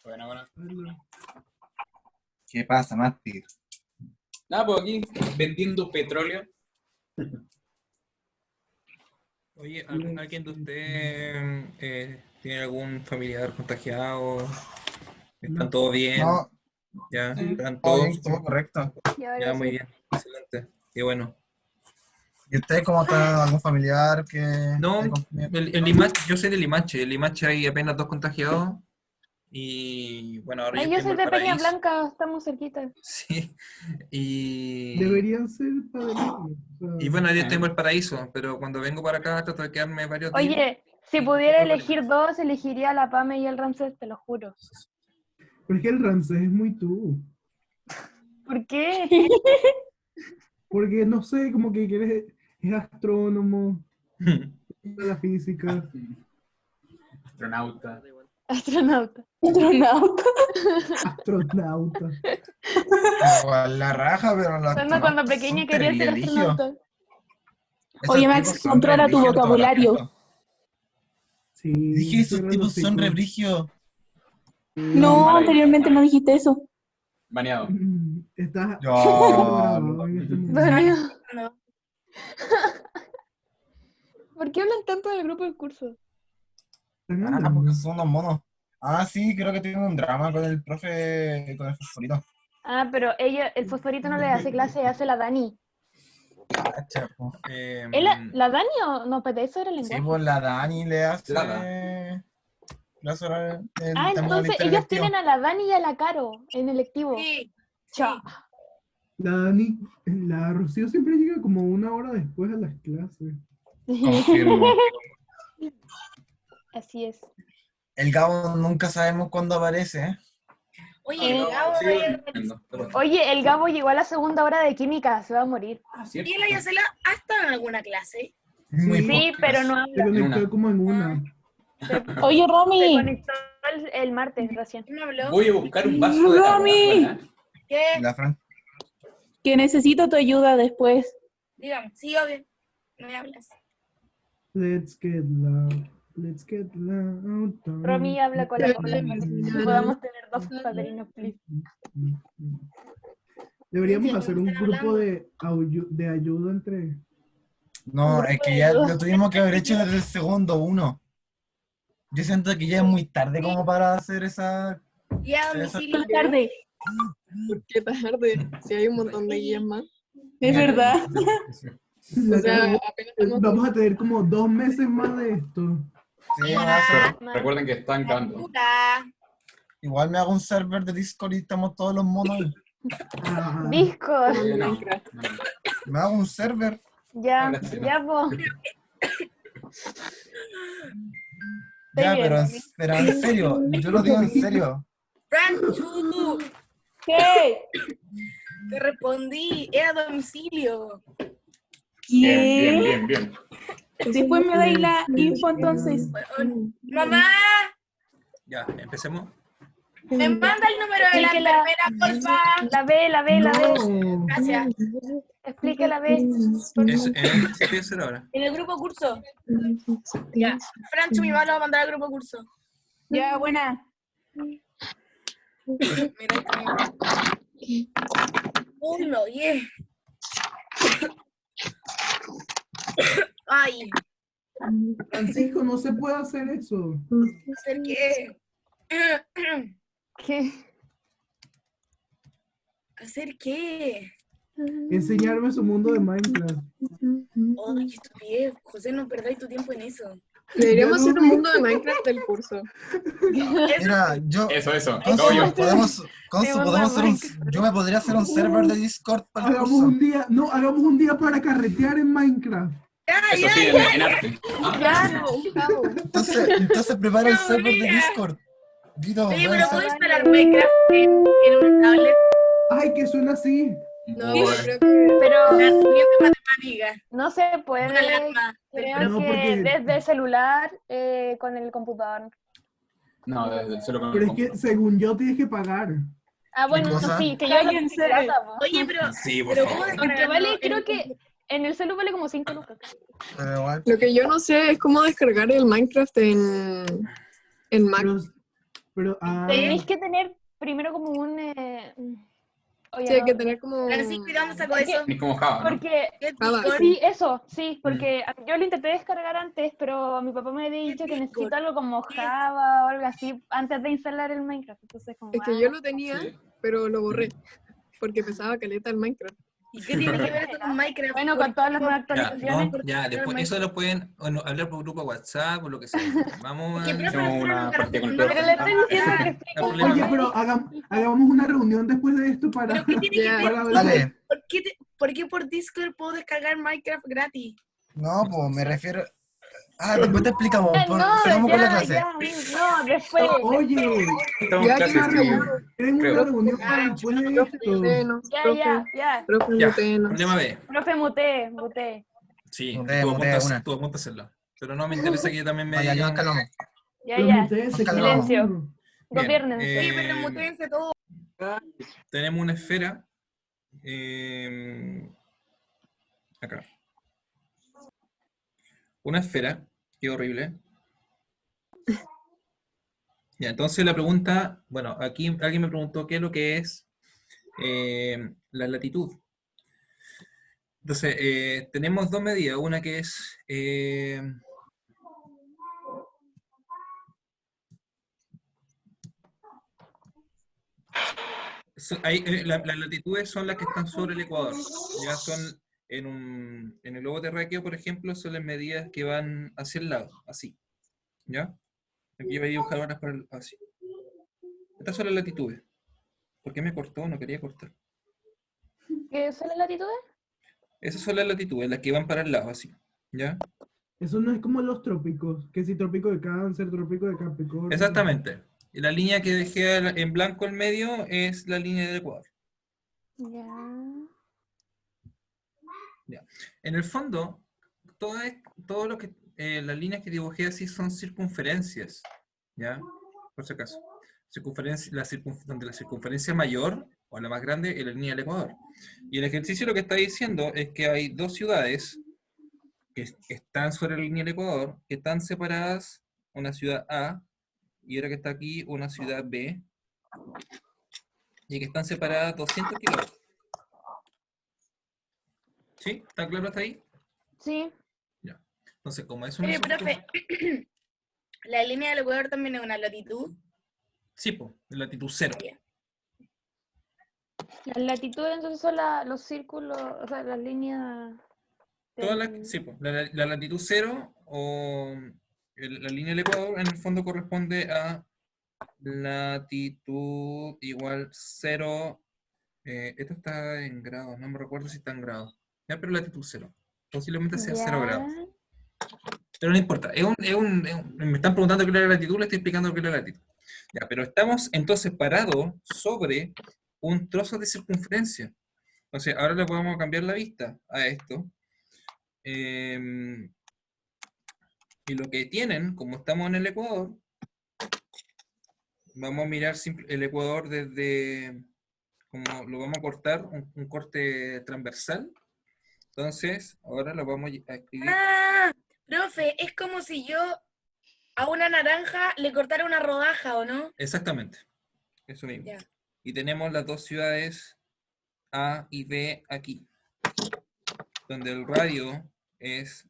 Bueno. ¿Qué pasa, Mati? Nada, pues aquí vendiendo petróleo. Oye, ¿alguien de ustedes tiene algún familiar contagiado? ¿Están todos bien? No, ¿Ya? ¿Están todo todos? bien, todo correcto. Ya, muy bien. Excelente. Qué bueno. ¿Y usted cómo está? ¿Algún familiar que No, esté con- el Limache, yo soy de Limache. El Limache hay apenas 2 contagiados. Y bueno, ahora Ay, yo yo estoy en soy de Peña Valparaíso. Blanca, estamos cerquita. Sí. Y Deberían ser padrinos. y bueno, yo estoy en Valparaíso, pero cuando vengo para acá trato de quedarme varios días. Oye, si y pudiera después elegir dos, elegiría a la Pame y el Ramsés, te lo juro. Porque el Ramsés es muy tú. ¿Por qué? Porque no sé, como que es astrónomo, de la física. Astronauta. Astronauta. Astronauta. Igual la raja, pero los Cuando astronautas pequeña son quería ser terrible brígidos. astronauta. Esos Oye, tipos Max, son controla re tu brígidos, vocabulario. todo lo respeto. Sí, Dije, esos cierra tipos los son re hocico. brígidos. No, Maravilla. anteriormente no dijiste eso. Baneado. Estás Yo, grabado en este momento. Daniel, No. ¿por qué hablan tanto del grupo del curso? Están Ah, hablando. porque son unos monos. Ah, sí, creo que tiene un drama con el profe, con el fosforito. Ah, pero el fosforito no le hace clase, hace la Dani. Cacha, po. ¿La Dani o no? Pero eso era el Sí, lenguaje. pues la Dani le hace... Lada. clase oral, Ah, también entonces ahorita ellos electivo. tienen a la Dani y a la Caro en electivo. Sí. Chao. La Rocío siempre llega como una hora después a las clases. Confirmo. Así es. El Gabo nunca sabemos cuándo aparece, ¿eh? Oye, Eh, Gabo, Sigo durmiendo, pero- Oye, el Gabo llegó a la segunda hora de química, se va a morir. Ah, ¿cierto? ¿y la Yacela ha estado en alguna clase? Muy Sí, pocas. pero no Se habla. conectó una. como en una. Oye, Se Romy. conectó el martes recién. ¿Quién me habló? Voy a buscar un vaso de agua. Romy. Buena. ¿Qué? La Fran. Que necesito tu ayuda después. Dígame, sí, obvio. No me hablas. Let's get loud. Let's get loud. Romy habla con la Paula. Que podamos tener dos padrinos, please. Deberíamos Entiendo, hacer un están grupo hablando. de ayuda entre... No, es que ya lo tuvimos que haber hecho desde el segundo uno. Yo siento que ya es muy tarde como para hacer esa... Y a domicilio. Más tarde. ¿Por qué tarde? Si hay un montón de guías más. Es verdad. O sea, apenas estamos... Vamos a tener como 2 meses más de esto. Sí, vamos a hacer- Recuerden que están grabando. Puta. Igual me hago un server de Discord y estamos todos los monos ahí. Ah, Discord. No, Minecraft. no. Me hago un server. Ya, Ahora sí, ya, po. Ya, bien. pero en serio, yo lo digo en serio. Franchu, ¿Qué? te respondí. Era a domicilio. Bien, ¿Qué? bien, bien. Después me dais la info entonces. Mamá, Ya, empecemos. me manda el número de la Explique la- enfermera, porfa. La B. no. Gracias. Explique la B. Es en el que se hacer ahora. En el grupo curso. Ya. Franchu, mi mamá lo va a mandar al grupo curso. Ya, buena. Mira esto. 1, 10. Ay, Francisco, no se puede hacer eso. ¿hacer qué? ¿Qué? ¿Hacer qué? Enseñarme su mundo de Minecraft. Ay, qué estupidez. José, no perdáis tu tiempo en eso. Deberíamos Ya no hacer un vi. mundo de Minecraft del curso. Mira, yo... Eso. Consu, Todo yo. podemos Segundo hacer yo me podría hacer un server de Discord para el Hagamos curso. hagamos un día para carretear en Minecraft. Eso sí, en arte. ¿Ah? Ya. Entonces prepara el No, server de mira. Discord. Guido, Oye, voy a pero hacer- ¿puedo instalar Minecraft en una tablet? Ay, que suena así. No, Uy. yo creo que. Pero Nacimiento de matemática. no se Una puede, alarma. creo No, que porque- desde el celular con el computador. No, desde el celo con Pero el es que computador. según yo tienes que pagar. Ah, bueno, eso cosa? sí, que yo lo tengo en Cállense. casa, po. Oye, pero Sí, por ¿cómo favor. Porque descargarlo vale, en creo el que computador? en el celu vale como 5 lucas. Pero igual. Lo que yo no sé es cómo descargar el Minecraft en Mac. Pero Tenéis que tener primero como un... oye, Sí, hay no, que tener como. Francisco, ¿y dónde sacó Porque- eso? Ni como Java, ¿no? porque ¿Qué es Ah, Discord? sí, eso, sí, porque yo lo intenté descargar antes, pero mi papá me había dicho que Discord? necesito algo como Java o algo así antes de instalar el Minecraft. Entonces, como, Es que yo lo tenía, Sí. pero lo borré. Porque pesaba caleta el Minecraft. ¿Y qué tiene que ver esto con Minecraft? bueno, con todas las nuevas Ya, actualizaciones. no, ya, después eso lo pueden hablar por grupo de WhatsApp o lo que sea. Vamos Es que, a... profe, Hacemos una nosotros partida con el no- Pero le estoy diciendo que El explique problema- Oye, pero hagamos una reunión después de esto para. ¿Pero qué tiene que Ya. ver? para hablar. Dale. ¿Por qué por Discord puedo descargar Minecraft gratis? No, pues me refiero. Ah, después te explicamos. no, Sigamos con la ya, clase. ya, no, después. Oye, Estamos en Ya, clase, ¿quién sí. quieren Creo. una reunión para después de Profe, esto. mutenos, Ya. profe, Ya, mutenos. problema B. Profe, muté. Sí, Mutea, tú mutea, apuntas, una. tú apuntas a hacerlo. Pero no me interesa que también me Vaya, ya digan... nos calmamos. Ya, Pero ya. ustedes Silencio. Bien, Gobiernense. Sí, pero mutéense todos. tenemos una esfera. Acá. Una esfera. Qué horrible. Ya, entonces la pregunta, bueno, aquí alguien me preguntó qué es lo que es la latitud. Entonces, tenemos dos medidas, una que es las latitudes son las que están sobre el ecuador. Ya son en el globo terráqueo, por ejemplo, son las medidas que van hacia el lado, así. ¿Ya? Aquí voy a dibujar ahora así. Estas son las latitudes. ¿Por qué me cortó? No quería cortar. ¿Qué son las latitudes? Esas son las latitudes, las que van para el lado, así. ¿Ya? Eso no es como los trópicos, que si trópico de Cáncer, trópico de Capricornio. Exactamente. Y la línea que dejé en blanco en medio es la línea del ecuador. Ya. Ya. En el fondo, todo lo que las líneas que dibujé así son circunferencias. ¿Ya? Por si acaso. Donde la circunferencia mayor o la más grande es la línea del ecuador. Y el ejercicio lo que está diciendo es que hay dos ciudades que están sobre la línea del ecuador, que están separadas, una ciudad A y ahora que está aquí una ciudad B, y que están separadas 200 kilómetros. ¿Sí? ¿Está claro hasta ahí? Sí. Ya. Entonces, como es una... Oye, profe, ¿la línea del Ecuador también es una latitud? Sí, pues, de latitud cero. Las latitudes entonces son los círculos, o sea, las líneas. Sí, pues, la latitud cero o la línea del ecuador en el fondo corresponde a latitud igual cero. Esto está en grados, no me recuerdo si está en grados. Ya, pero latitud cero. Posiblemente sea 0 grados. Pero no importa. Me están preguntando qué es la latitud, le estoy explicando qué es la latitud. Ya, pero estamos entonces parados sobre un trozo de circunferencia. Entonces, ahora le podemos cambiar la vista a esto. Y lo que tienen, como estamos en el ecuador, vamos a mirar el ecuador desde, como lo vamos a cortar, un corte transversal. Entonces, ahora lo vamos a escribir. Ah, profe, es como si yo a una naranja le cortara una rodaja, ¿o no? Exactamente, eso mismo. Ya. Y tenemos las dos ciudades A y B aquí, donde el radio es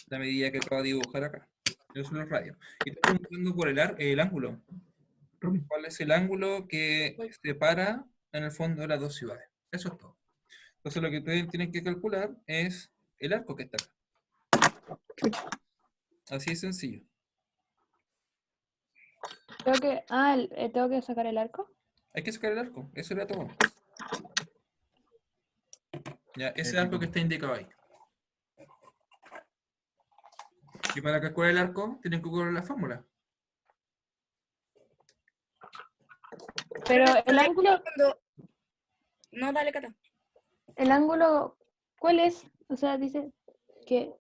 la medida que acabo de dibujar acá. Esos son los radios. Y estoy preguntando por el ángulo. ¿Cuál es el ángulo que separa en el fondo las dos ciudades? Eso es todo. Entonces lo que ustedes tienen que calcular es el arco que está acá. Así de sencillo. ¿Tengo que sacar el arco? Hay que sacar el arco, eso era todo. Ya, ese arco que está indicado ahí. Y para calcular el arco, tienen que calcular la fórmula. Pero el ángulo... No, dale, Cata. el ángulo, ¿cuál es? O sea, dice que,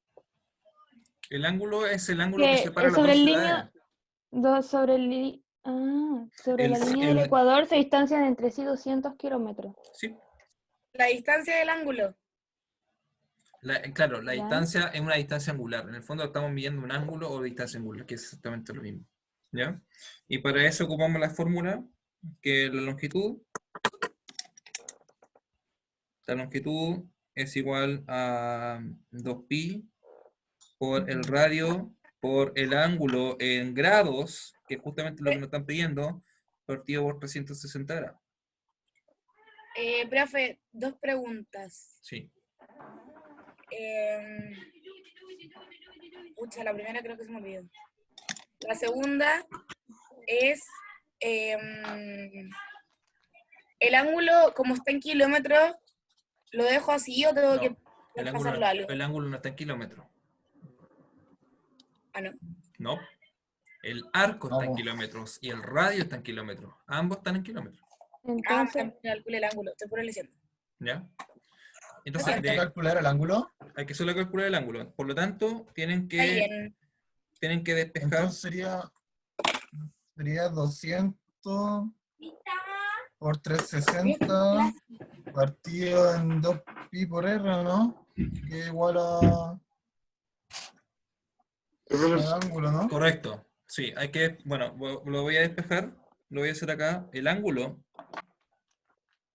El ángulo es el ángulo que que separa las sobre dos el ciudades. sobre la línea del El- Ecuador se distancian entre sí 200 kilómetros. sí, La distancia del ángulo. claro, la ¿Ya? distancia es una distancia angular. En el fondo estamos midiendo un ángulo o distancia angular, que es exactamente lo mismo. ¿Ya? Y para eso ocupamos la fórmula, que la longitud es igual a 2pi por el radio por el ángulo en grados, que es justamente lo que nos están pidiendo, partido por 360 grados. Profe, 2 preguntas. Sí. Pucha, la primera creo que se me olvidó. La segunda es el ángulo, como está en kilómetros, ¿lo dejo así o tengo No, que pasarlo a algo? el ángulo no está en kilómetros. Ah, no. No. El arco está en No. kilómetros y el radio está en kilómetros. Ambos están en kilómetros. Entonces, También calcule el ángulo, estoy puro leyendo. ¿Ya? ¿Hay Entonces, que calcular el ángulo? hay que solo calcular el ángulo. Por lo tanto, tienen Está que bien. despejar. Entonces sería 200 por 360 partido en 2pi por r, ¿no? Que es igual al ángulo, ¿no? Correcto. Sí, hay que, bueno, lo voy a despejar. Lo voy a hacer acá. El ángulo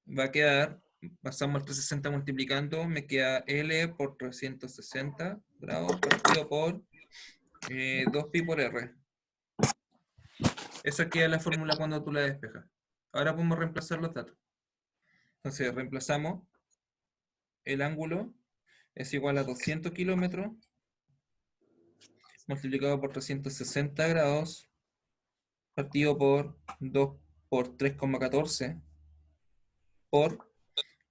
va a quedar, pasamos el 360 multiplicando, me queda L por 360 grados partido por 2pi por R. Esa queda la fórmula cuando tú la despejas. Ahora podemos reemplazar los datos. Entonces reemplazamos el ángulo es igual a 200 kilómetros multiplicado por 360 grados partido por 2 por 3,14 por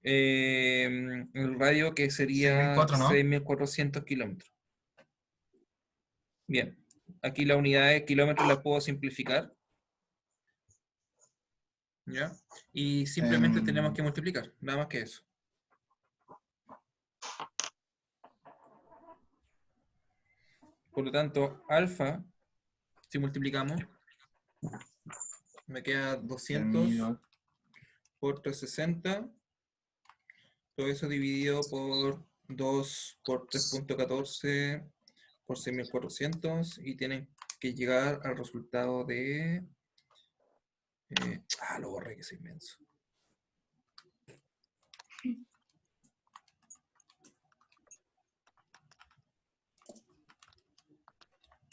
el radio que sería 6.400, ¿no? 6.400 kilómetros. Bien, aquí la unidad de kilómetros la puedo simplificar. ¿Ya? Y simplemente tenemos que multiplicar, nada más que eso. Por lo tanto, alfa, si multiplicamos, me queda 200 por 360, todo eso dividido por 2 por 3.14 por 6.400 y tienen que llegar al resultado de... lo borré, que es inmenso.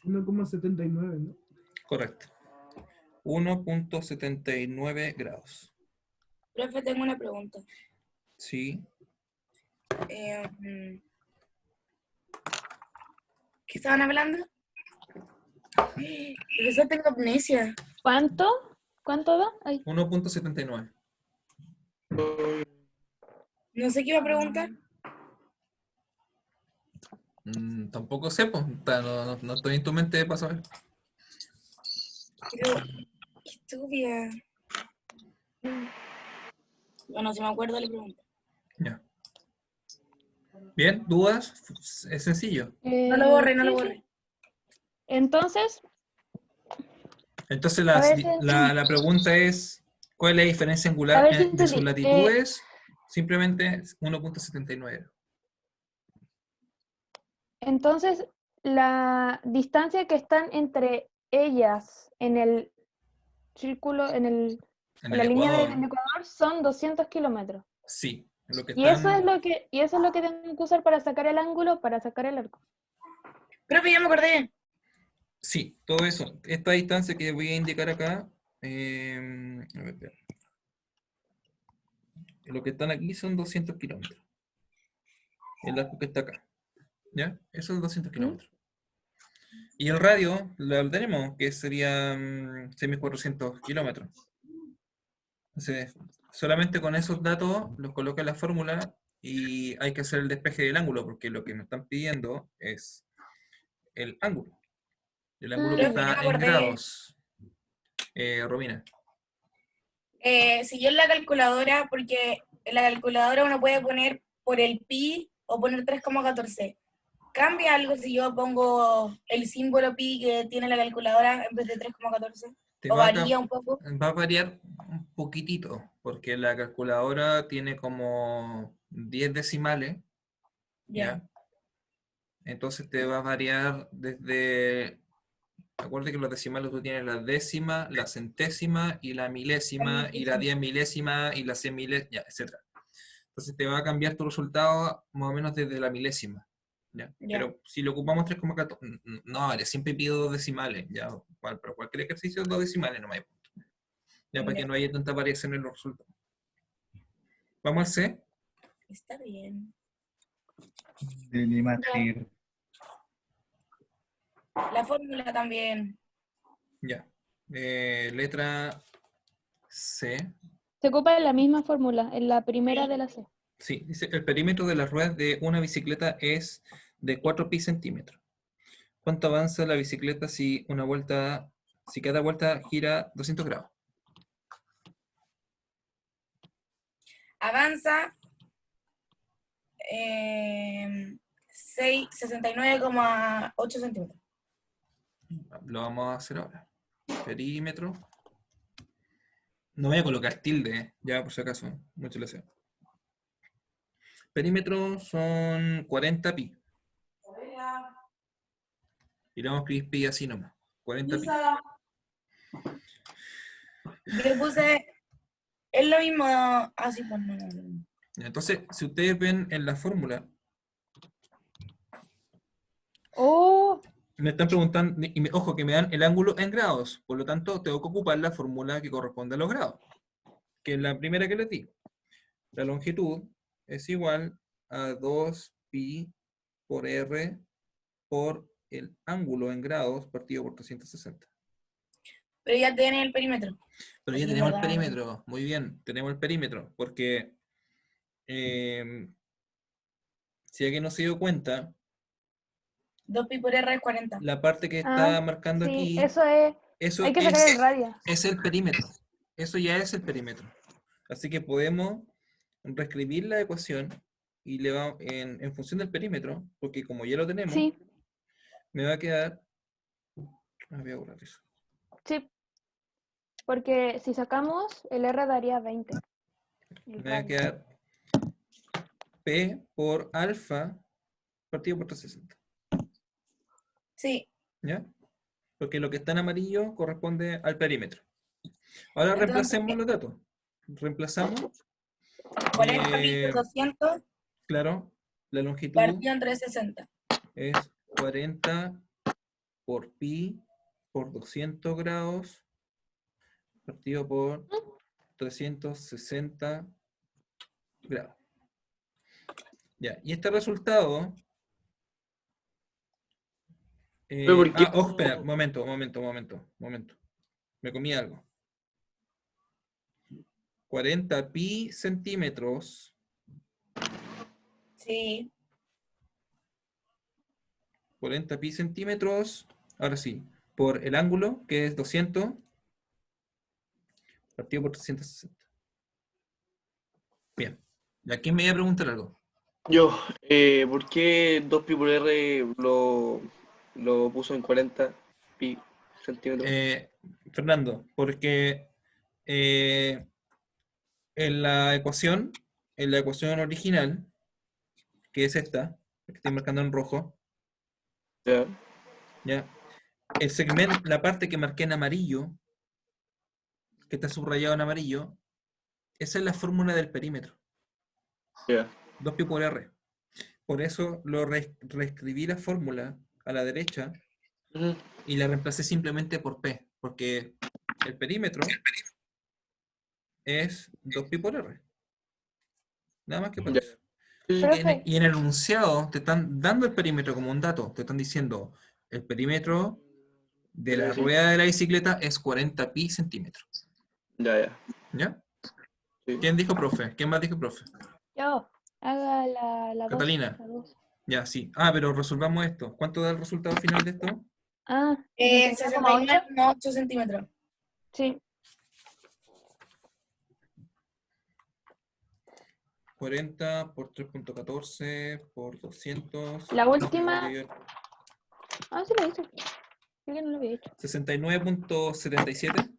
$1,79, ¿no? Correcto. 1.79 grados. Profe, tengo una pregunta. Sí. ¿Qué estaban hablando? Profesor, tengo amnesia. ¿cuánto? ¿Cuánto da? Ay, 1.79. No sé qué iba a preguntar. Tampoco sé, pues. No estoy en tu mente para saber. Pero, qué estúpida. Bueno, si me acuerdo le pregunto. Ya. Bien, ¿dudas? Es sencillo. No lo borre, no lo sí, borre. sí. Entonces, Entonces a ver si la pregunta es, ¿cuál es la diferencia A angular ver si de sus entendí. latitudes? Simplemente 1.79. Entonces, la distancia que están entre ellas en el círculo, en En la el línea Ecuador, del Ecuador son 200 kilómetros. sí. Lo que Y eso es están... lo que tengo que usar para sacar el ángulo, para sacar el arco. Profe, ya me acordé. Sí, todo eso. Esta distancia que voy a indicar acá, a ver, espera. Lo que están aquí son 200 kilómetros. El arco que está acá. ¿Ya? Eso es 200 kilómetros. Y el radio lo tenemos, que sería 6.400 kilómetros. Entonces, solamente con esos datos los coloca en la fórmula y hay que hacer el despeje del ángulo, porque lo que nos están pidiendo es el ángulo. El ángulo que Profe, ya me está en acordé. grados. Romina. Si yo en la calculadora, porque en la calculadora uno puede poner por el pi o poner 3,14. ¿Cambia algo si yo pongo el símbolo pi que tiene la calculadora en vez de 3,14? Te ¿O va a varía un poco? Va a variar un poquitito, porque la calculadora tiene como 10 decimales, Ya. ¿ya? Entonces te va a variar desde... Acuérdate que los decimales tú tienes la décima, la centésima y la milésima, y la 10 milésima y la 100 milésima, ya, etc. Entonces te va a cambiar tu resultado más o menos desde la milésima. ¿Ya? Ya. Pero si lo ocupamos 3,14, no, vale, siempre pido 2 decimales, ¿ya? Pero cualquier ejercicio 2 decimales no me hay punto. Ya, para Ya. que no haya tanta variación en los resultados. ¿Vamos al C? Está bien. Delimatir. La fórmula también. Ya. Letra C. Se ocupa en la misma fórmula, en la primera de la C. Sí, dice, el perímetro de las ruedas de una bicicleta es de 4 pi centímetros. ¿Cuánto avanza la bicicleta si cada vuelta gira 200 grados? Avanza 69,8 centímetros. Lo vamos a hacer ahora. Perímetro. No voy a colocar tilde, ya por si acaso. Mucho le sé. Perímetro son 40 pi. Y le vamos a escribir pi así nomás. 40 pi. Yo puse, es lo mismo, así pues no. Entonces, si ustedes ven en la fórmula, Oh, me están preguntando, ojo, que me dan el ángulo en grados. Por lo tanto, tengo que ocupar la fórmula que corresponde a los grados. Que es la primera que les di. La longitud es igual a 2 pi por r por el ángulo en grados partido por 360. Pero ya tienen el perímetro. Pero ya Sí, tenemos el verdad. perímetro. Muy bien, tenemos el perímetro. Porque si alguien no se dio cuenta, 2 pi por r es 40. la parte que está marcando sí, aquí, eso es. eso Hay que sacar el radio. es el perímetro. Eso ya es el perímetro. Así que podemos reescribir la ecuación y le vamos en función del perímetro, porque como ya lo tenemos, Sí, me va a quedar... voy a borrar eso. sí. Porque si sacamos, el R daría 20. El Me va a radio. quedar P por alfa partido por 360. Sí. ¿Ya? Porque lo que está en amarillo corresponde al perímetro. Ahora Entonces, reemplacemos los datos. Reemplazamos, 40 pi por 200 claro, la longitud partido entre 60. es 40 por pi por 200 grados partido por 360 grados. Ya, y este resultado... Pero ¿por qué? ojo, espera, momento. Me comí algo. 40 pi centímetros Sí. 40 pi centímetros, ahora sí, por el ángulo, que es 200, partido por 360. Bien. ¿Y aquí me iba a preguntar algo? Yo, ¿por qué 2 pi por r lo puso en 40 pi centímetros? Fernando, porque en la ecuación original, que es esta, que estoy marcando en rojo, Ya. ¿ya? El segmento, la parte que marqué en amarillo, que está subrayado en amarillo, esa es la fórmula del perímetro. Ya. 2 pi por r. Por eso lo reescribí la fórmula a la derecha Ujú. y la reemplacé simplemente por p, porque el perímetro es 2 pi por r. Nada más que por Ya. eso. Sí, sí. Profe, Y en el enunciado te están dando el perímetro como un dato. Te están diciendo el perímetro de la Sí. rueda de la bicicleta es 40 pi centímetros. Ya. ¿Ya? Sí. ¿Quién dijo profe? ¿Quién más dijo profe? yo, haga la 2. Catalina. Ya, sí. Pero resolvamos esto. ¿Cuánto da el resultado final de esto? 69,8. 69,8 centímetros. Sí. 40 por 3.14 por 200. La última- Ah, sí lo hice. Creo que no lo había hecho. 69.77.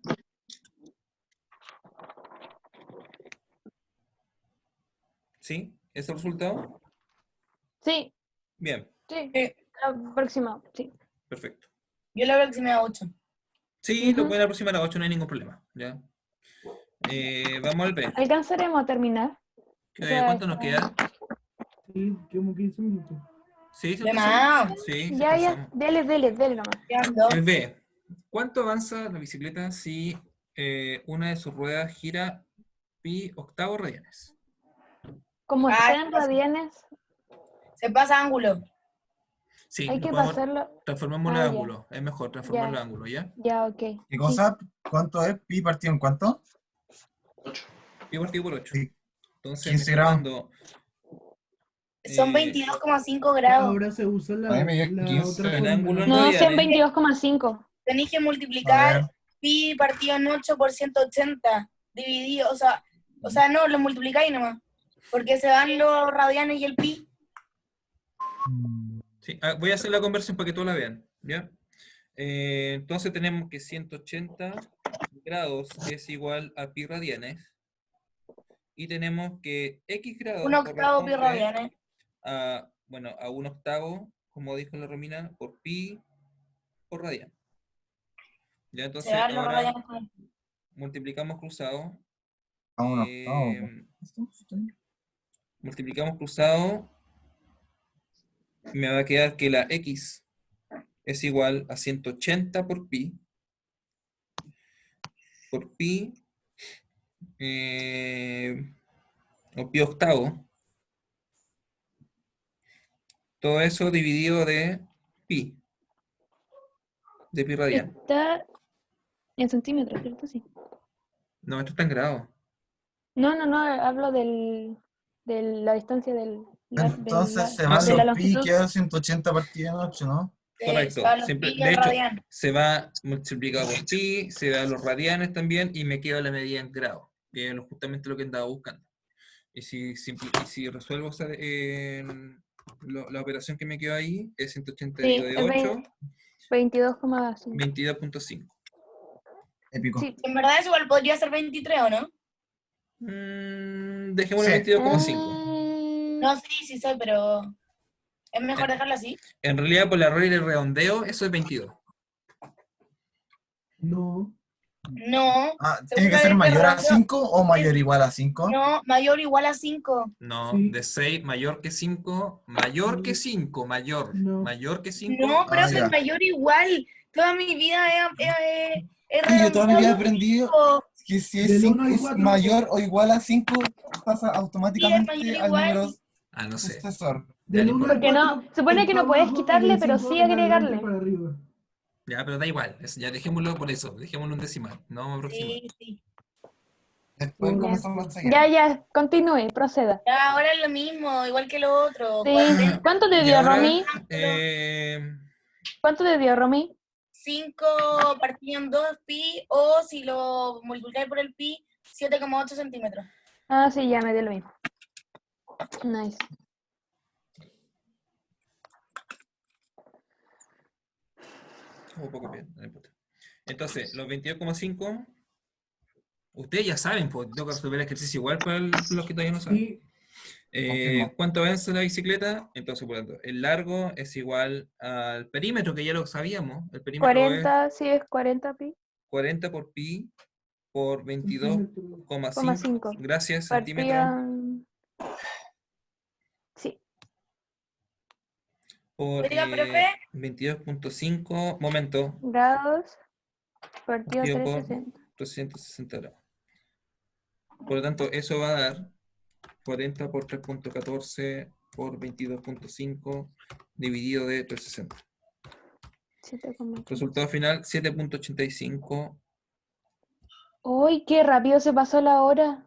¿Sí? ¿Es el resultado? Sí, Bien, sí. Sí. Aproximado, sí. perfecto. Yo la aproximé a 8. Sí, lo Ujú. pueden aproximar a 8, no hay ningún problema. ¿Ya? Vamos al B. ¿Alcanzaremos a terminar? O sea, ¿Cuánto nos queda? Sí, como 15 minutos. ¿Sí? De más. Sí, sí, ya, alcanzamos. dele nomás. Quedan 2. El B. ¿Cuánto avanza la bicicleta si una de sus ruedas gira pi octavos radianes? Como Ah, está en radianes, Se pasa ángulo. Sí, hay lo que podemos pasarlo. transformémoslo Ah, en ya. ángulo. Es mejor transformarlo Ya. en ángulo, ¿ya? Ya, ok. ¿Qué cosa? ¿Cuánto es? ¿Pi partido en cuánto? 8. Pi partido por 8. Sí. Entonces 15 me está grados. dando... Son 22,5 grados. Ahora se usa A mí me dio la 15 otra en fórmula. ángulo en No, radianes. sean 22,5. Tenéis que A ver. multiplicar pi partido en 8 por 180. Dividido, o sea, no, lo multiplicáis nomás. Porque se dan los radianes y el pi. Sí, voy a hacer la conversión para que todos la vean, ¿ya? Entonces tenemos que 180 grados es igual a pi radianes. Y tenemos que x grados 1 octavo pi corresponde radianes. a, bueno, a 1 octavo, como dijo la Romina, por pi por radian. Ya, Se entonces dan los ahora radianes con multiplicamos cruzado. A uno. Multiplicamos cruzado. Me va a quedar que la x es igual a 180 por pi. Por pi. O pi octavo. Todo eso dividido de pi. De pi radian. Está en centímetros, ¿cierto? Sí. No, esto está en grados. No, hablo de la distancia Entonces se de van la los pi, longitud. queda 180 partido en 8, ¿no? Correcto. se dan los Siempre- pi y de el hecho, radian. se va multiplicado por pi, se da los radianes también y me queda la medida en grados, que es justamente lo que andaba buscando. Y si resuelvo la operación que me quedó ahí, es 180 Sí, dividido de es 8, 22,5. 22.5. Épico. Sí. En verdad eso igual podría ser 23, ¿o no? Dejémoslo Sí. 22,5. No, sí sé, pero es mejor dejarlo así. En realidad, por la regla de redondeo, eso es 22. No. No, ¿Tiene que ser seguramente mayor a redondeo. 5 o mayor o igual a 5? No, mayor o igual a 5. No, Sí. de 6, mayor que 5, mayor que 5, No. mayor que 5. No, pero ya. es mayor o igual. Toda mi vida he Sí, yo toda mi vida he redondeado aprendido cinco. que si Del es, 5 uno al es 4. mayor o igual a 5, pasa Sí, automáticamente es mayor al igual. número Ah, no sé. sucesor. Del Ya, 1 al Porque no, 4, supone que no está puedes abajo, y quitarle, del pero 5 sí en adelante agregarle. para arriba. Ya, pero da igual. Ya dejémoslo por eso. Dejémoslo en decimal. No vamos a aproximar. Sí. Después Ya. comenzamos a seguir. Ya, continúe, proceda. Ya, ahora es lo mismo, igual que lo otro. Sí. 40, ¿Cuánto te Y dio, ahora, Romy? ¿Cuánto te dio, Romy? 5 partido en 2 pi, o si lo multiplicáis por el pi, 7,8 centímetros. Ah, sí, ya me dio lo mismo. Nice. un poco bien, no importa. Entonces, los 22,5, ustedes ya saben, pues tengo que resolver el ejercicio igual para los que todavía no saben. Sí. Confirmo. ¿Cuánto avanza la bicicleta? Entonces, por lo tanto, el largo es igual al perímetro, que ya lo sabíamos. El perímetro 40, sí, es 40 pi. es 40 por pi por 22,5. 5. Gracias, centímetros. Partida. Sí. Por Oiga, profe. 22,5. Momento. Grados. Partido Partido por 360. 360 grados. Por lo tanto, eso va a dar 40 por 3.14 por 22,5 dividido de 360. 7,8. Resultado final, 7.85. ¡Uy, qué rápido se pasó la hora!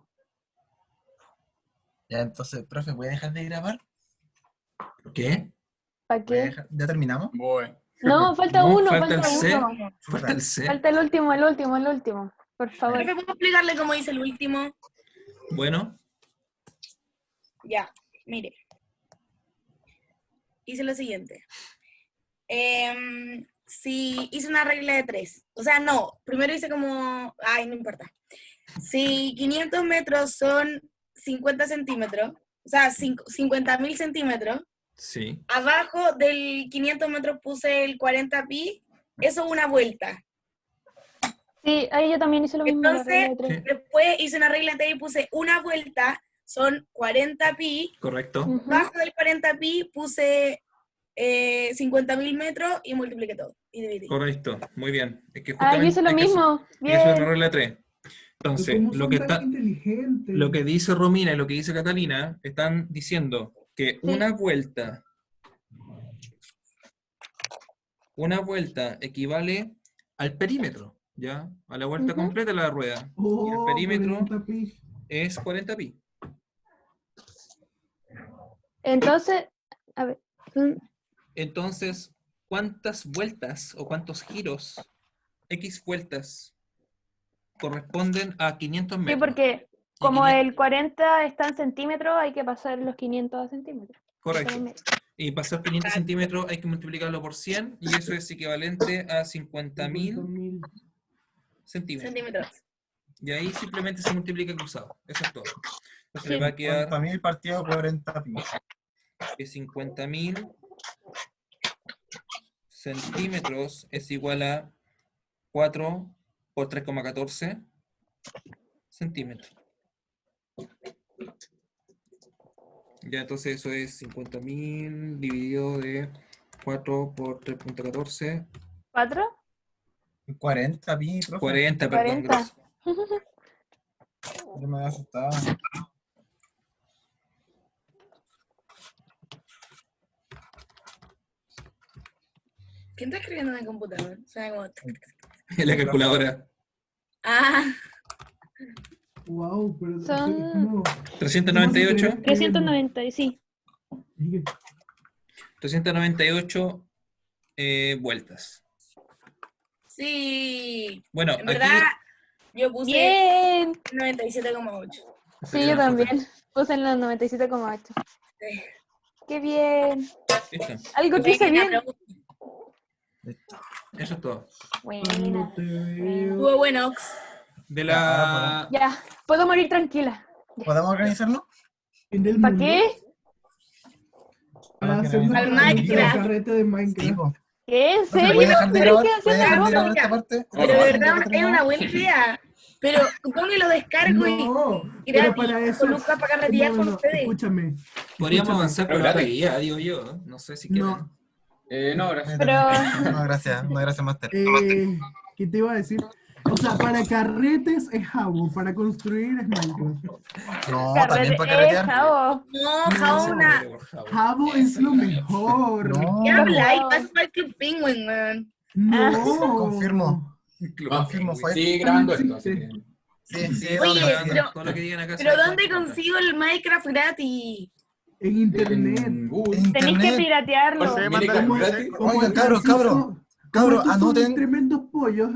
Ya, entonces, profe, ¿voy a dejar de grabar? ¿Qué? ¿Para qué? ¿Ya terminamos? Voy. No, falta No, uno, falta falta el C. uno. Falta el C. Falta el último. Por favor. Profe, ¿puedo explicarle cómo dice el último? Bueno, Ya, mire. Hice lo siguiente. Si hice una regla de 3, o sea, no, primero hice como, ay, no importa. Si 500 metros son 50 centímetros, o sea, 50.000 centímetros, Sí. abajo del 500 metros puse el 40 pi, eso es una vuelta. Sí, ahí yo también hice lo mismo. La regla de Entonces, tres. Sí. después hice una regla de 3 y puse una vuelta, son 40 pi, Correcto. Ujú. bajo del 40 pi puse 50.000 metros y multipliqué todo. Y dividí. Correcto. Muy bien. Es que Ah, yo hice lo hay que hacer- mismo. hay que hacer una Bien. regla de 3. Entonces, ¿Cómo lo son que, tan inteligentes? lo que dice Romina y lo que dice Catalina están diciendo que una vuelta equivale al perímetro, ¿ya? A la vuelta Ujú. completa de la rueda. Y el Oh, perímetro 40 pi. es 40 pi. Entonces, a ver. Entonces, ¿cuántas vueltas o cuántos giros, X vueltas, corresponden a 500 Sí, metros? porque Y como 500 el 40 está en centímetros, hay que pasar los 500 a centímetros. Correcto. Y pasar 500 centímetros hay que multiplicarlo por 100 y eso es equivalente a 50.000 50.000. centímetros. Centímetros. Y ahí simplemente se multiplica cruzado. Eso es todo. Entonces Sí. le va a quedar 40.000 partido 40 pi. que 50.000 centímetros es igual a 4 por 3,14 centímetros. Ya, entonces eso es 50.000 dividido de 4 por 3,14. ¿4? 40 pi, profe. 40, perdón, 40. gracias. Yo me había asustado. ¿Quién está escribiendo en el computador? Suena como... En la calculadora. Ah, Wow, pero Son- ¿cómo? 398. 390, sí. Dije, 398 vueltas. sí. Bueno, En aquí... verdad, yo puse Bien. 97,8. Sí, yo también. Puse en los 97,8. Sí. Qué bien. Listo. Algo que hice bien. Eso es todo. cuando Buena. te buena. veo. Estuvo bueno. De Ya, la... Ya, puedo morir tranquila. ¿Podemos organizarlo? En el ¿Para mundo, qué? para hacer Al nuestro Minecraft. carrete de Sí, Minecraft. po. ¿Qué? ¿En Profe, serio? ¿puede dejar de ¿Pero grabar? qué ¿Puede hacen dejar la de grabar broma? esta parte? Pero de ¿Puede verdad dejar de es una grabar? buena idea. Pero ¿dónde lo descargo No, y pero gratis para eso. con Lucas para carretear con ustedes? Escúchame. Podríamos escúchame. avanzar con Pero la otra gratis. guía, digo yo. No sé si quieren. No, No, gracias. Pero No, gracias. No, gracias, Master. ¿qué te iba a decir? O sea, para carretes es Jabo, para construir es Minecraft. No, también para carretear. Jao. No, No. Jauna. Jabo es lo mejor. ¿Qué No, habláis? Jao. Vas para el Club Penguin, man. No. confirmo. Ah, Confirmo, fue. sigue grabando esto, existe. así que... Sí, sí, Oye, no, sí. pero- todo lo que digan acá. ¿Pero se va a dónde contar. consigo el Minecraft gratis? En internet. En Google. Tenéis que Internet. piratearlo. Minecraft Como- gratis. como Oigan, el cabros, Francisco- cabros, como estos son anoten. tremendos pollos,